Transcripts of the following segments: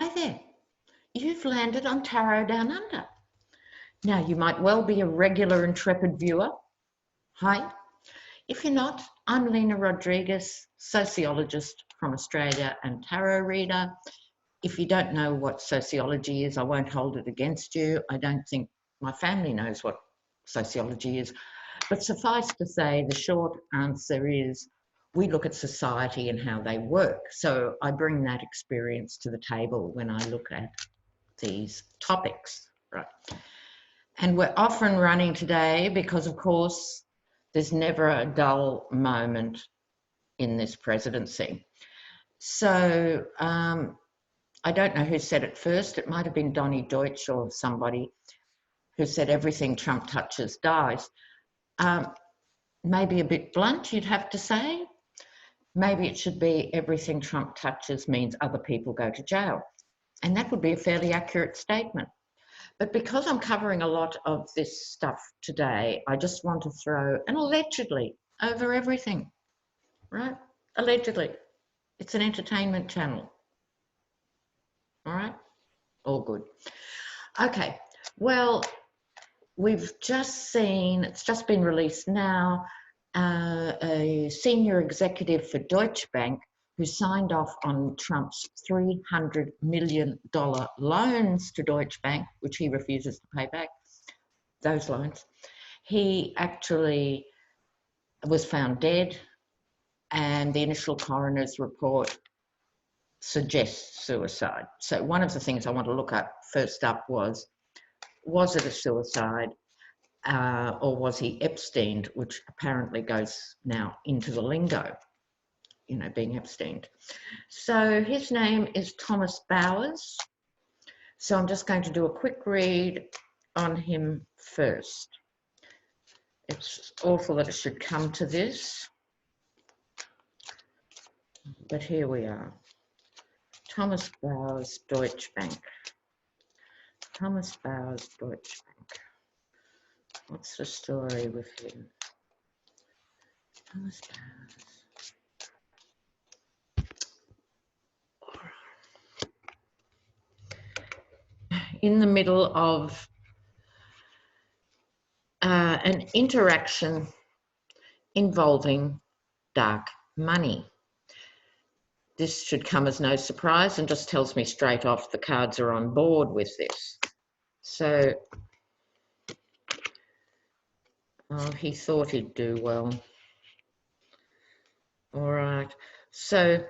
Hi there. You've landed on Tarot Down Under. Now, you might well be a regular Intrepid viewer. Hi. If you're not, I'm Lena Rodriguez, sociologist from Australia and tarot reader. If you don't know what sociology is, I won't hold it against you. I don't think my family knows what sociology is. But suffice to say, the short answer is we look at society and how they work. So I bring that experience to the table when I look at these topics, right? And we're off and running today because, of course, there's never a dull moment in this presidency. So I don't know who said it first. It might have been Donny Deutsch or somebody who said everything Trump touches dies. Maybe a bit blunt, you'd have to say. Maybe it should be everything Trump touches means other people go to jail. And that would be a fairly accurate statement. But because I'm covering a lot of this stuff today, I just want to throw an allegedly over everything, right? Allegedly. It's an entertainment channel. All right? All good. Okay. Well, we've just seen, it's just been released now, a senior executive for Deutsche Bank who signed off on Trump's $300 million loans to Deutsche Bank, which he refuses to pay back, those loans. He actually was found dead, and the initial coroner's report suggests suicide. So one of the things I want to look at first up was it a suicide? Or was he Epsteined, which apparently goes now into the lingo, you know, being Epsteined. So his name is Thomas Bowers. So I'm just going to do a quick read on him first. It's awful that it should come to this, but here we are. Thomas Bowers, Deutsche Bank. Thomas Bowers, Deutsche Bank. What's the story with him? Thomas Bowers. In the middle of an interaction involving dark money. This should come as no surprise and just tells me straight off the cards are on board with this. So, he thought he'd do well. All right. So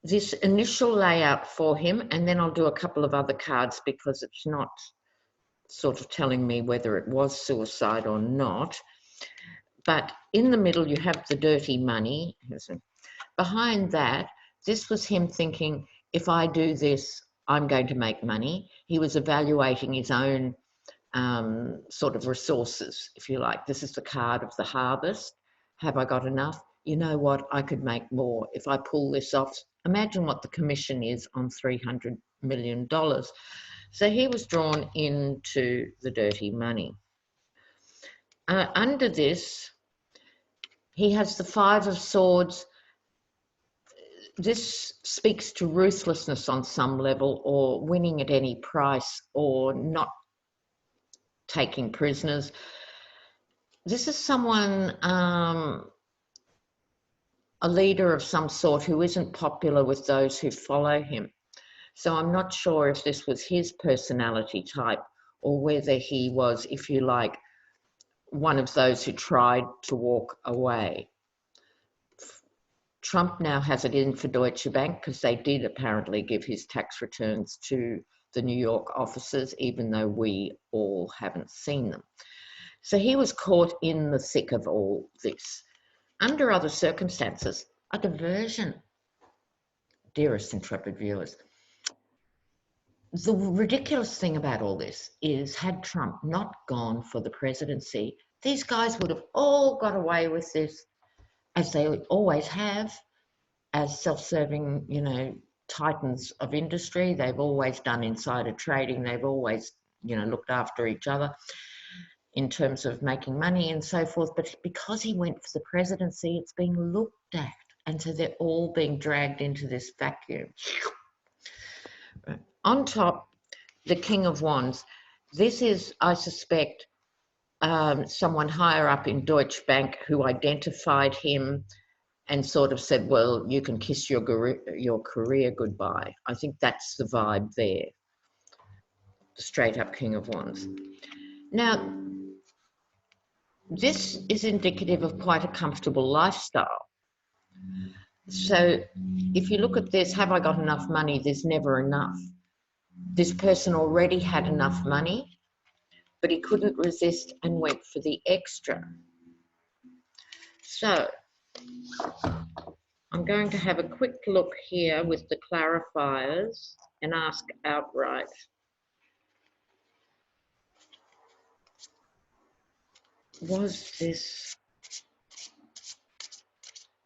this initial layout for him, and then I'll do a couple of other cards because it's not sort of telling me whether it was suicide or not. But in the middle, you have the dirty money. Behind that, this was him thinking, if I do this, I'm going to make money. He was evaluating his own sort of resources, if you like. This is the card of the harvest. Have I got enough? You know what? I could make more if I pull this off. Imagine what the commission is on $300 million. So he was drawn into the dirty money. Under this, he has the Five of Swords. This speaks to ruthlessness on some level, or winning at any price, or not taking prisoners. This is someone, a leader of some sort who isn't popular with those who follow him. So I'm not sure if this was his personality type or whether he was, if you like, one of those who tried to walk away. Trump now has it in for Deutsche Bank because they did apparently give his tax returns to the New York offices, even though we all haven't seen them. So he was caught in the thick of all this. Under other circumstances, a diversion, dearest Intrepid viewers. The ridiculous thing about all this is, had Trump not gone for the presidency, these guys would have all got away with this, as they always have, as self-serving, you know, titans of industry. They've always done insider trading. They've always, you know, looked after each other in terms of making money and so forth. But because he went for the presidency, it's being looked at. And so they're all being dragged into this vacuum. Right. on top, the King of Wands. This is, I suspect, someone higher up in Deutsche Bank who identified him and sort of said, well, you can kiss your career goodbye. I think that's the vibe there. The straight up King of Wands. Now, this is indicative of quite a comfortable lifestyle. So if you look at this, have I got enough money? There's never enough. This person already had enough money, but he couldn't resist and went for the extra. So I'm going to have a quick look here with the clarifiers and ask outright. Was this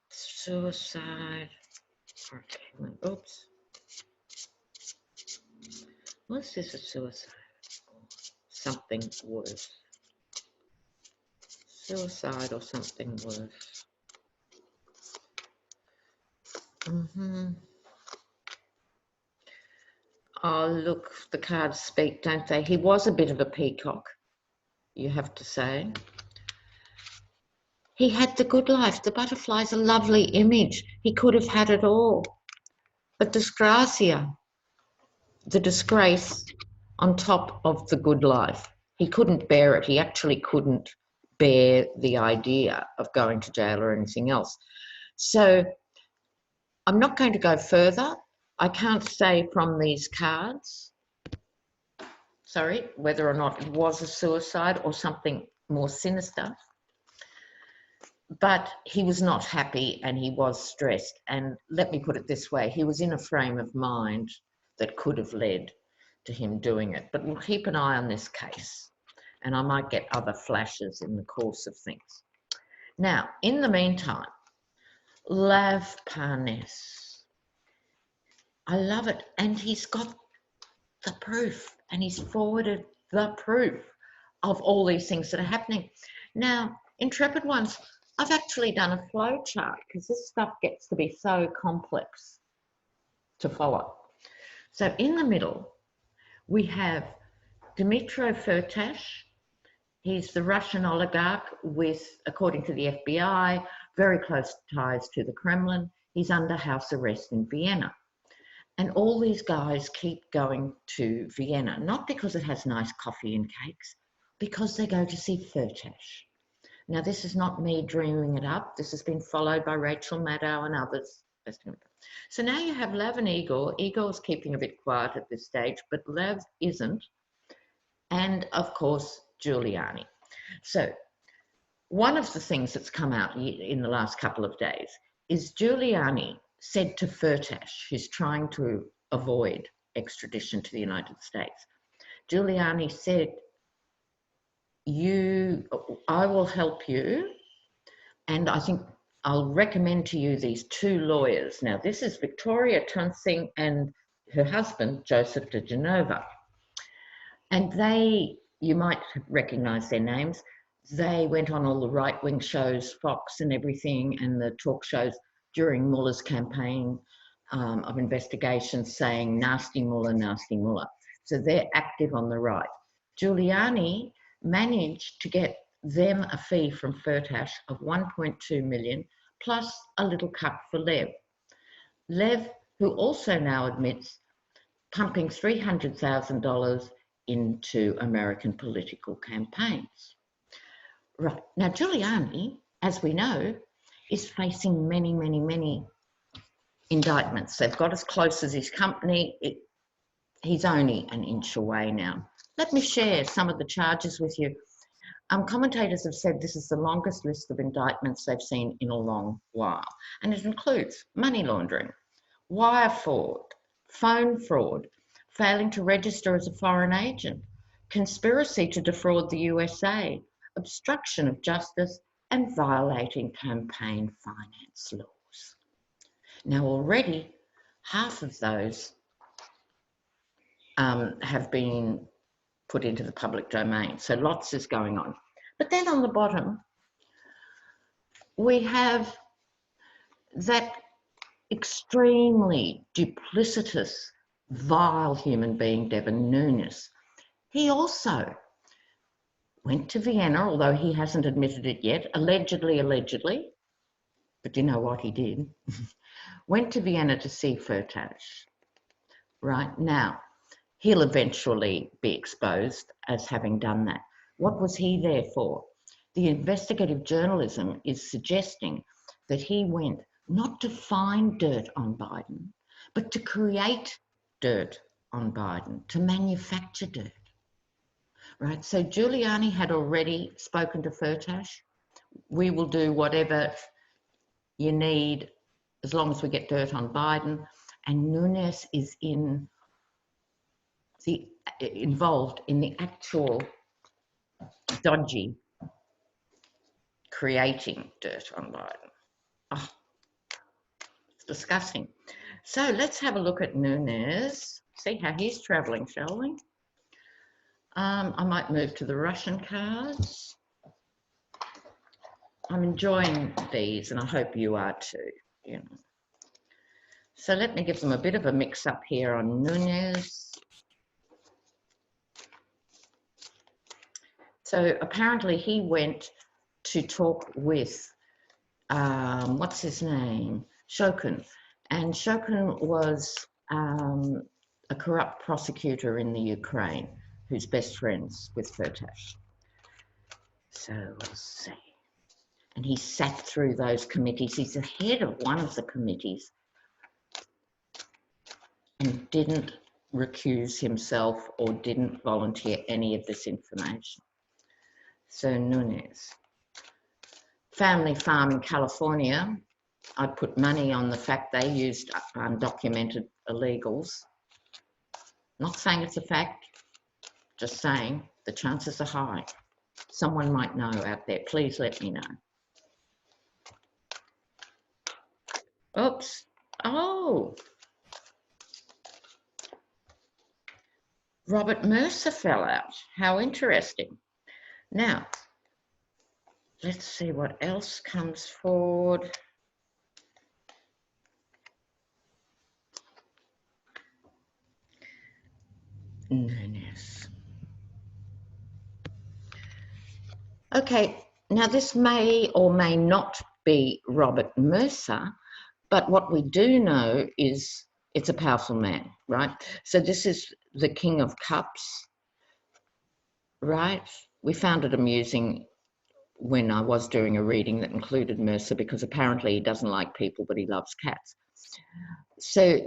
suicide? Okay, oops. Was this a suicide or something worse? Suicide or something worse? Oh, look, the cards speak, don't they? He was a bit of a peacock, you have to say. He had the good life. The butterfly's a lovely image. He could have had it all. But disgracia, the disgrace on top of the good life. He couldn't bear it. He actually couldn't bear the idea of going to jail or anything else. So I'm not going to go further. I can't say from these cards, sorry, whether or not it was a suicide or something more sinister. But he was not happy and he was stressed. And let me put it this way, he was in a frame of mind that could have led to him doing it. But we'll keep an eye on this case and I might get other flashes in the course of things. Now, in the meantime, Lav Parnes. I love it. And he's got the proof and he's forwarded the proof of all these things that are happening. Now, intrepid ones, I've actually done a flow chart because this stuff gets to be so complex to follow. So in the middle, we have Dmitry Firtash. He's the Russian oligarch with, according to the FBI, very close ties to the Kremlin. He's under house arrest in Vienna. And all these guys keep going to Vienna, not because it has nice coffee and cakes, because they go to see Firtash. Now, this is not me dreaming it up. This has been followed by Rachel Maddow and others. So now you have Lav and Igor. Igor's keeping a bit quiet at this stage, but Lav isn't. And, of course, Giuliani. So one of the things that's come out in the last couple of days is Giuliani said to Firtash, who's trying to avoid extradition to the United States, Giuliani said, I will help you, and I think I'll recommend to you these two lawyers. Now, this is Victoria Tunsing and her husband, Joseph de Genova. And they, you might recognize their names, they went on all the right-wing shows, Fox and everything, and the talk shows during Mueller's campaign of investigation saying, nasty Mueller, nasty Mueller. So they're active on the right. Giuliani managed to get them a fee from Firtash of 1.2 million plus a little cut for Lev. Lev, who also now admits pumping $300,000 into American political campaigns. Right. Now, Giuliani, as we know, is facing many, many, many indictments. They've got as close as his company. He's only an inch away now. Let me share some of the charges with you. Commentators have said this is the longest list of indictments they've seen in a long while. And it includes money laundering, wire fraud, phone fraud, failing to register as a foreign agent, conspiracy to defraud the USA, obstruction of justice, and violating campaign finance laws. Now, already half of those have been put into the public domain. So lots is going on. But then on the bottom, we have that extremely duplicitous vile human being, Devon Nunes. He also went to Vienna, although he hasn't admitted it yet, allegedly, but you know what he did? Went to Vienna to see Firtash. Right now, he'll eventually be exposed as having done that. What was he there for? The investigative journalism is suggesting that he went not to find dirt on Biden, but to create dirt on Biden, to manufacture dirt. Right? So Giuliani had already spoken to Firtash. We will do whatever you need as long as we get dirt on Biden. And Nunes is involved in the actual dodgy creating dirt on Biden. Oh, it's disgusting. So let's have a look at Nunes, see how he's travelling, shall we? I might move to the Russian cards. I'm enjoying these, and I hope you are too. You know. So let me give them a bit of a mix-up here on Nunes. So apparently he went to talk with, what's his name? Shokin. And Shokin was a corrupt prosecutor in the Ukraine who's best friends with Firtash. So we'll see. And he sat through those committees. He's the head of one of the committees and didn't recuse himself or didn't volunteer any of this information. So Nunes. Family farm in California. I'd put money on the fact they used undocumented illegals. Not saying it's a fact, just saying the chances are high. Someone might know out there. Please let me know. Oops. Oh. Robert Mercer fell out. How interesting. Now, let's see what else comes forward. Nunes. Okay, now this may or may not be Robert Mercer, but what we do know is it's a powerful man, right? So this is the King of Cups, right? We found it amusing when I was doing a reading that included Mercer because apparently he doesn't like people, but he loves cats. So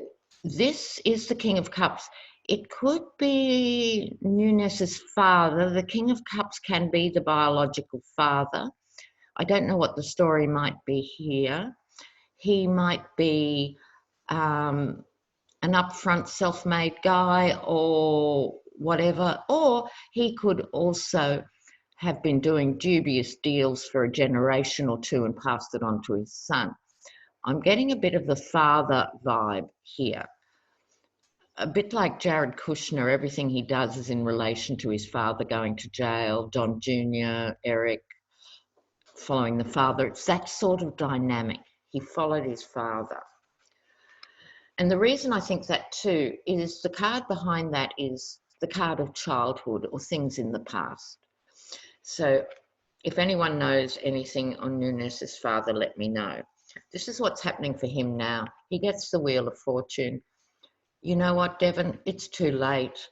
this is the King of Cups. It could be Nunes's father. The King of Cups can be the biological father. I don't know what the story might be here. He might be an upfront self-made guy or whatever, or he could also have been doing dubious deals for a generation or two and passed it on to his son. I'm getting a bit of the father vibe here. A bit like Jared Kushner, everything he does is in relation to his father going to jail, Don Jr., Eric, following the father. It's that sort of dynamic. He followed his father. And the reason I think that too is the card behind that is the card of childhood or things in the past. So if anyone knows anything on Nunes's father, let me know. This is what's happening for him now. He gets the Wheel of Fortune. You know what, Devon? It's too late.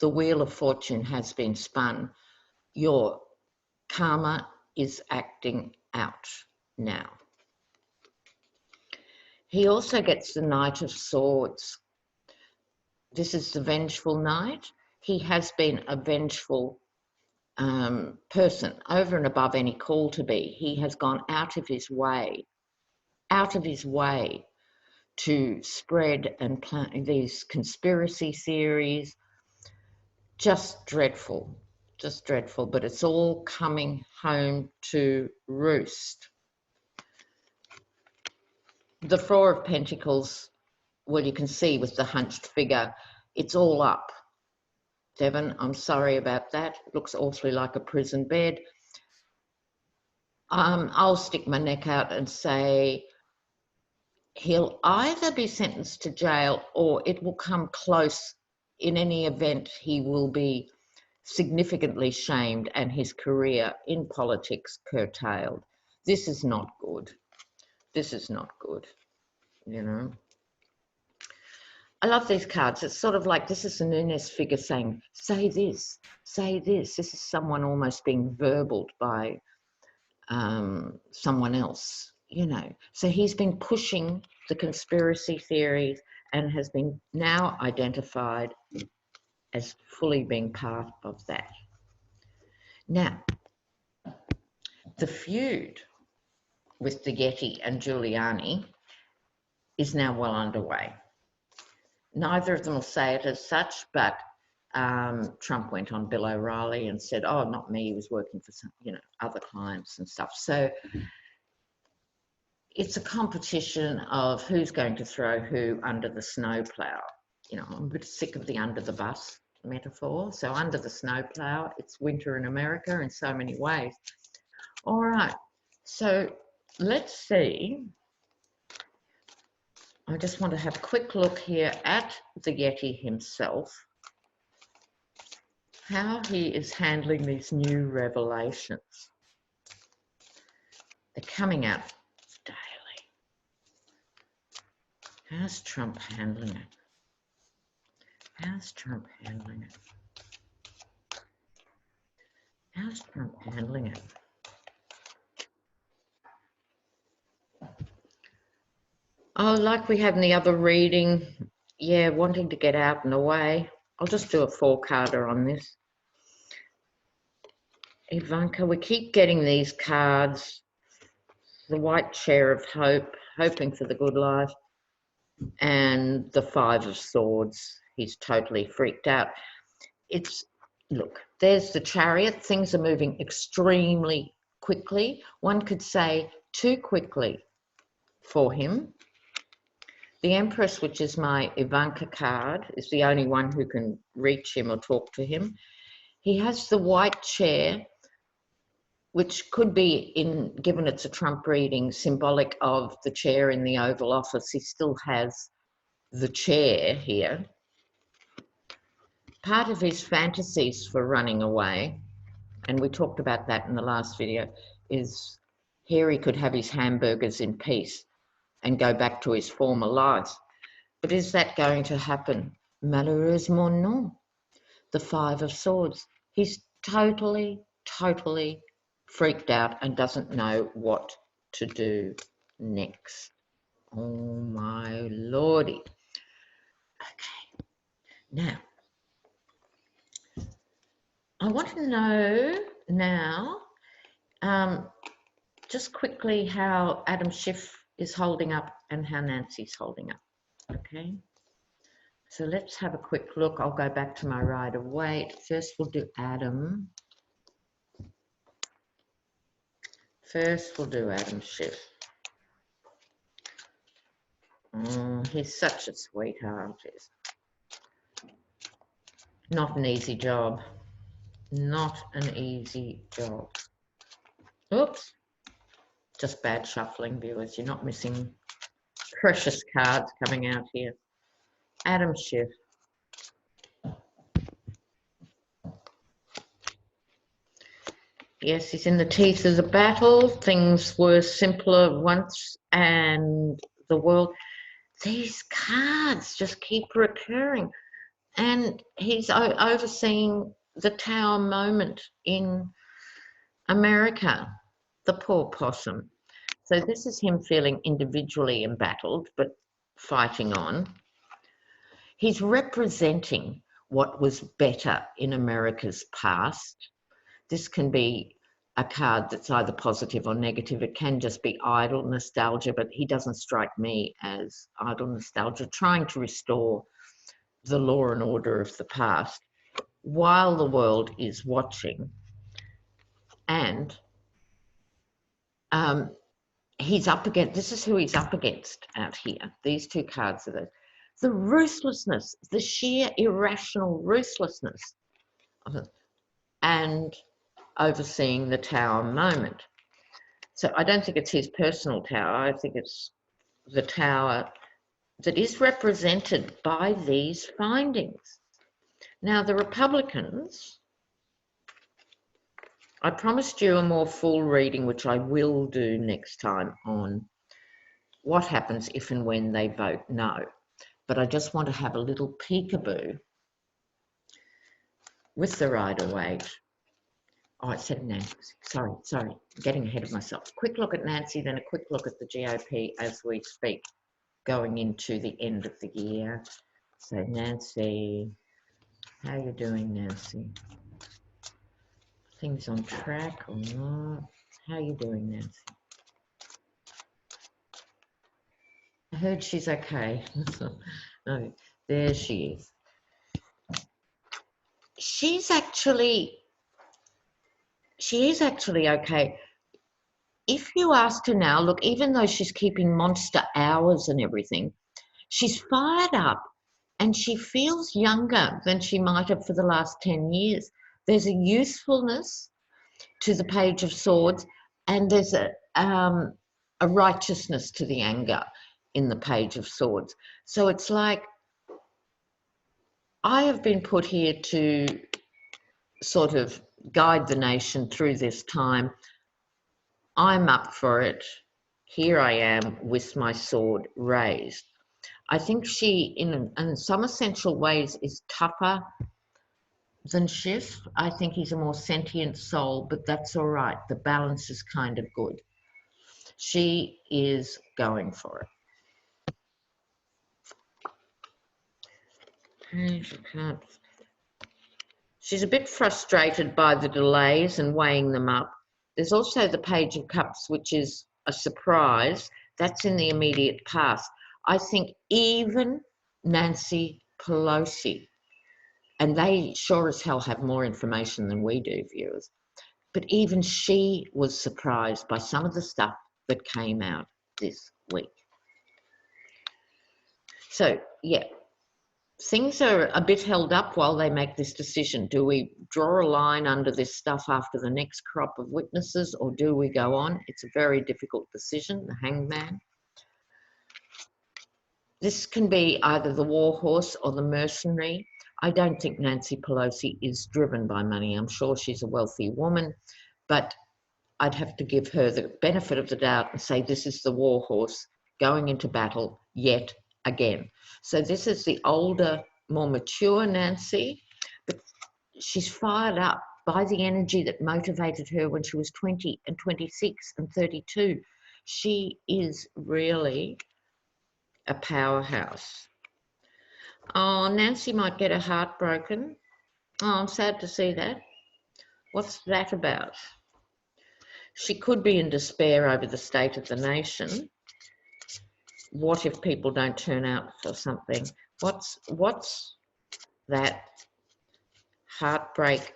The Wheel of Fortune has been spun. Your karma is acting out now. He also gets the Knight of Swords. This is the vengeful knight. He has been a vengeful person over and above any call to be. He has gone out of his way to spread and plant these conspiracy theories. Just dreadful, but it's all coming home to roost. The Four of Pentacles, well, you can see with the hunched figure, it's all up. Devon, I'm sorry about that. It looks awfully like a prison bed. I'll stick my neck out and say he'll either be sentenced to jail or it will come close. In any event, he will be significantly shamed and his career in politics curtailed. This is not good. This is not good, you know. I love these cards. It's sort of like this is a Nunes figure saying, say this, say this. This is someone almost being verbaled by someone else, you know. So he's been pushing the conspiracy theories and has been now identified as fully being part of that. Now, the feud with the Getty and Giuliani is now well underway. Neither of them will say it as such, but Trump went on Bill O'Reilly and said, oh, not me, he was working for some, you know, other clients and stuff. So it's a competition of who's going to throw who under the snowplow. You know, I'm a bit sick of the under the bus metaphor. So under the snowplow, it's winter in America in so many ways. All right, so let's see. I just want to have a quick look here at the Getty himself, how he is handling these new revelations. They're coming out daily. How's Trump handling it? How's Trump handling it? How's Trump handling it? Oh, like we had in the other reading, yeah, wanting to get out and away. I'll just do a 4-carder on this. Ivanka, we keep getting these cards. The white chair of hope, hoping for the good life, and the 5 of swords. He's totally freaked out. It's, look, there's the chariot. Things are moving extremely quickly. One could say too quickly for him. The Empress, which is my Ivanka card, is the only one who can reach him or talk to him. He has the white chair, which could be, given it's a Trump reading, symbolic of the chair in the Oval Office. He still has the chair here. Part of his fantasies for running away, and we talked about that in the last video, is here he could have his hamburgers in peace and go back to his former life. But is that going to happen? Malheureusement, non. The 5 of swords. He's totally, totally freaked out and doesn't know what to do next. Oh my lordy. Okay. Now, I want to know now, just quickly how Adam Schiff is holding up and how Nancy's holding up. Okay. So let's have a quick look. I'll go back to my Rider-Waite. First, we'll do Adam. First, we'll do Adam Schiff. Oh, he's such a sweetheart. Not an easy job. Not an easy job. Oops. Just bad shuffling, viewers. You're not missing precious cards coming out here. Adam Schiff. Yes, he's in the teeth of the battle. Things were simpler once, and the world. These cards just keep recurring. And he's overseeing the Tower moment in America, the poor possum. So this is him feeling individually embattled, but fighting on. He's representing what was better in America's past. This can be a card that's either positive or negative. It can just be idle nostalgia, but he doesn't strike me as idle nostalgia, trying to restore the law and order of the past while the world is watching. And he's up against, this is who he's up against out here. These 2 cards are the ruthlessness, the sheer irrational ruthlessness of it, and overseeing the Tower moment. So I don't think it's his personal tower. I think it's the Tower that is represented by these findings. Now, the Republicans, I promised you a more full reading, which I will do next time, on what happens if and when they vote no. But I just want to have a little peekaboo with the rider-waite. Oh, I said Nancy. Sorry, getting ahead of myself. Quick look at Nancy, then a quick look at the GOP as we speak, going into the end of the year. So Nancy, how are you doing, Nancy? Things on track or not? How are you doing, Nancy? I heard she's okay. No, there she is. She is actually okay. If you asked her now, look, even though she's keeping monster hours and everything, she's fired up and she feels younger than she might have for the last 10 years. There's a youthfulness to the Page of Swords, and there's a righteousness to the anger in the Page of Swords. So it's like, I have been put here to sort of guide the nation through this time. I'm up for it. Here I am with my sword raised. I think she, in some essential ways, is tougher than Schiff. I think he's a more sentient soul, but that's all right. The balance is kind of good. She is going for it. She's a bit frustrated by the delays and weighing them up. There's also the Page of Cups, which is a surprise. That's in the immediate past. I think even Nancy Pelosi, and they sure as hell have more information than we do, viewers, but even she was surprised by some of the stuff that came out this week. So, yeah, things are a bit held up while they make this decision. Do we draw a line under this stuff after the next crop of witnesses, or do we go on? It's a very difficult decision, the hangman. This can be either the war horse or the mercenary. I don't think Nancy Pelosi is driven by money. I'm sure she's a wealthy woman, but I'd have to give her the benefit of the doubt and say this is the war horse going into battle yet again. So this is the older, more mature Nancy, but she's fired up by the energy that motivated her when she was 20 and 26 and 32. She is really a powerhouse. Oh, Nancy might get her heart broken. Oh, I'm sad to see that. What's that about? She could be in despair over the state of the nation. What if people don't turn out for something? What's that heartbreak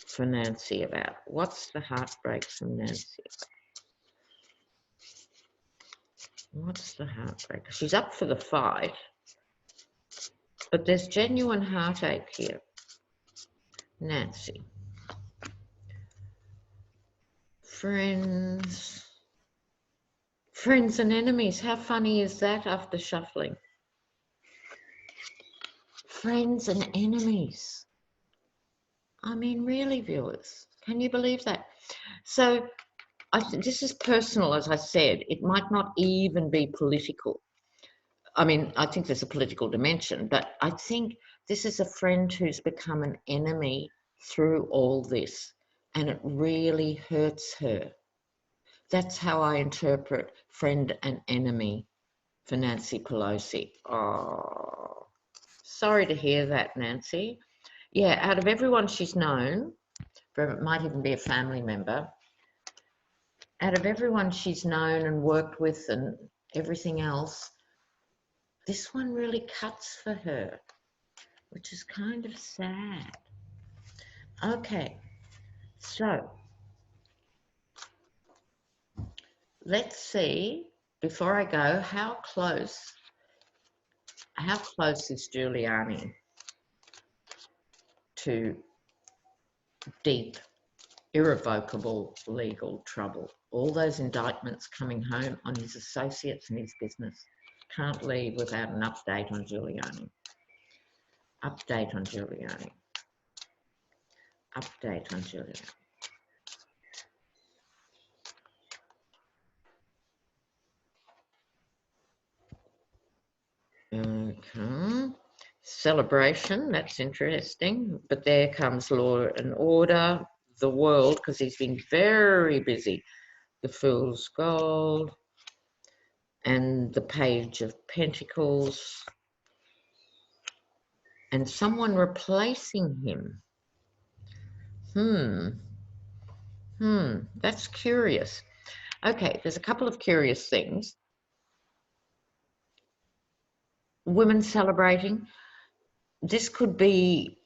for Nancy about? What's the heartbreak from Nancy about? What's the heartbreak? She's up for the fight, but there's genuine heartache here. Nancy. Friends and enemies. How funny is that after shuffling? Friends and enemies. I mean, really, viewers, can you believe that? So I think this is personal, as I said. It might not even be political. I mean, I think there's a political dimension, but I think this is a friend who's become an enemy through all this, and it really hurts her. That's how I interpret friend and enemy for Nancy Pelosi. Oh, sorry to hear that, Nancy. Yeah, out of everyone she's known, it might even be a family member, out of everyone she's known and worked with and everything else, this one really cuts for her, which is kind of sad. Okay, so let's see, before I go, how close is Giuliani to deep, irrevocable legal trouble? All those indictments coming home on his associates and his business. Can't leave without an update on Giuliani. Update on Giuliani. Update on Giuliani. Okay. Celebration, that's interesting. But there comes Law and Order, the World, because he's been very busy. The Fool's Gold and the Page of Pentacles. And someone replacing him. That's curious. Okay, there's a couple of curious things. Women celebrating. This could be,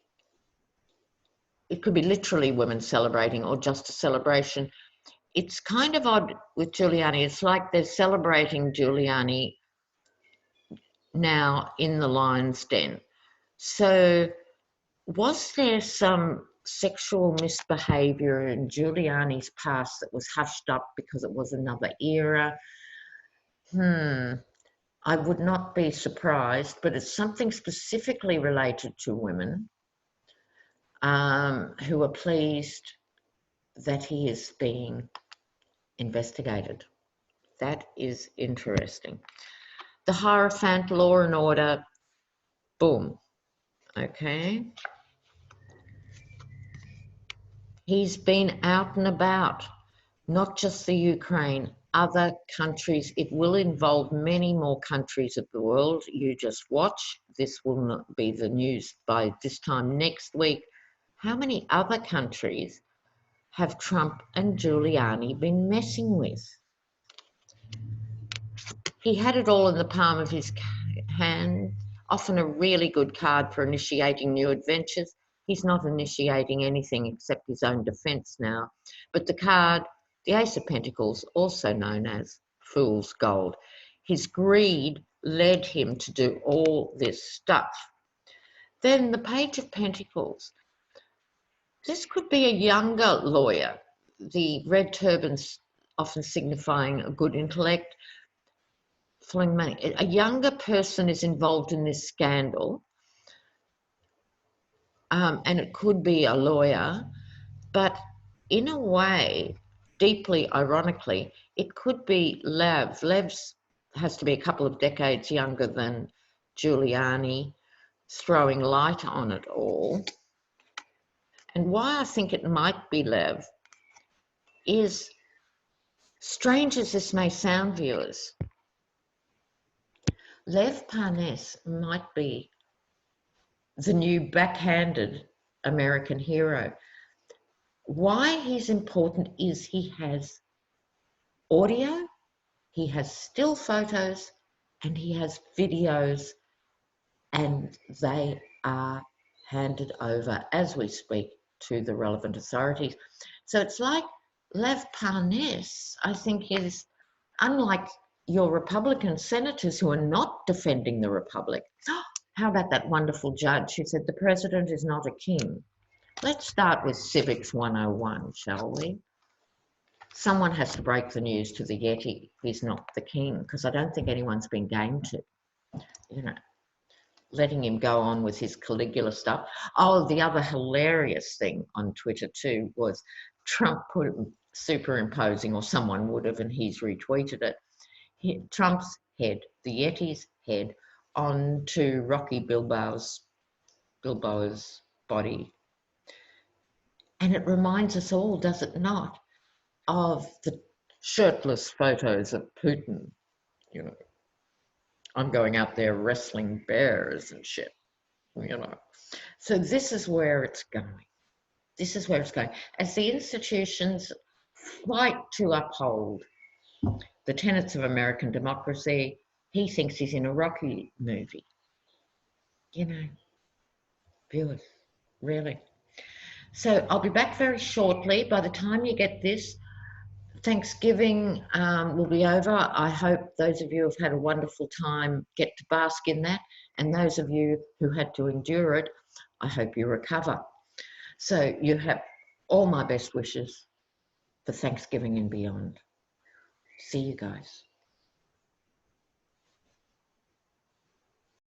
it could be literally women celebrating or just a celebration. It's kind of odd with Giuliani. It's like they're celebrating Giuliani now in the lion's den. So was there some sexual misbehaviour in Giuliani's past that was hushed up because it was another era? I would not be surprised, but it's something specifically related to women who are pleased that he is being investigated. That is interesting. The Hierophant, Law and Order, boom. Okay. He's been out and about, not just the Ukraine, other countries. It will involve many more countries of the world. You just watch. This will not be the news by this time next week. How many other countries have Trump and Giuliani been messing with? He had it all in the palm of his hand, often a really good card for initiating new adventures. He's not initiating anything except his own defence now. But the card, the Ace of Pentacles, also known as Fool's Gold, his greed led him to do all this stuff. Then the Page of Pentacles. This could be a younger lawyer, the red turbans often signifying a good intellect, flowing money. A younger person is involved in this scandal, and it could be a lawyer, but in a way, deeply ironically, it could be Lev. Lev has to be a couple of decades younger than Giuliani, throwing light on it all. And why I think it might be Lev is, strange as this may sound, viewers, Lev Parnas might be the new backhanded American hero. Why he's important is he has audio, he has still photos, and he has videos, and they are handed over as we speak to the relevant authorities. So it's like Lev Parnas, I think, is unlike your Republican senators who are not defending the Republic. How about that wonderful judge who said the president is not a king? Let's start with Civics 101, shall we? Someone has to break the news to the Yeti. He's not the king, because I don't think anyone's been game to, letting him go on with his Caligula stuff. Oh, the other hilarious thing on Twitter too was Trump superimposing, or someone would have, and he's retweeted it, Trump's head, the Yeti's head, onto Rocky Bilbo's body. And it reminds us all, does it not, of the shirtless photos of Putin. I'm going out there wrestling bears and shit, So this is where it's going. This is where it's going. As the institutions fight to uphold the tenets of American democracy, he thinks he's in a Rocky movie. Viewers, really. So I'll be back very shortly. By the time you get this, Thanksgiving will be over. I hope those of you who have had a wonderful time get to bask in that, and those of you who had to endure it, I hope you recover. So you have all my best wishes for Thanksgiving and beyond. See you guys.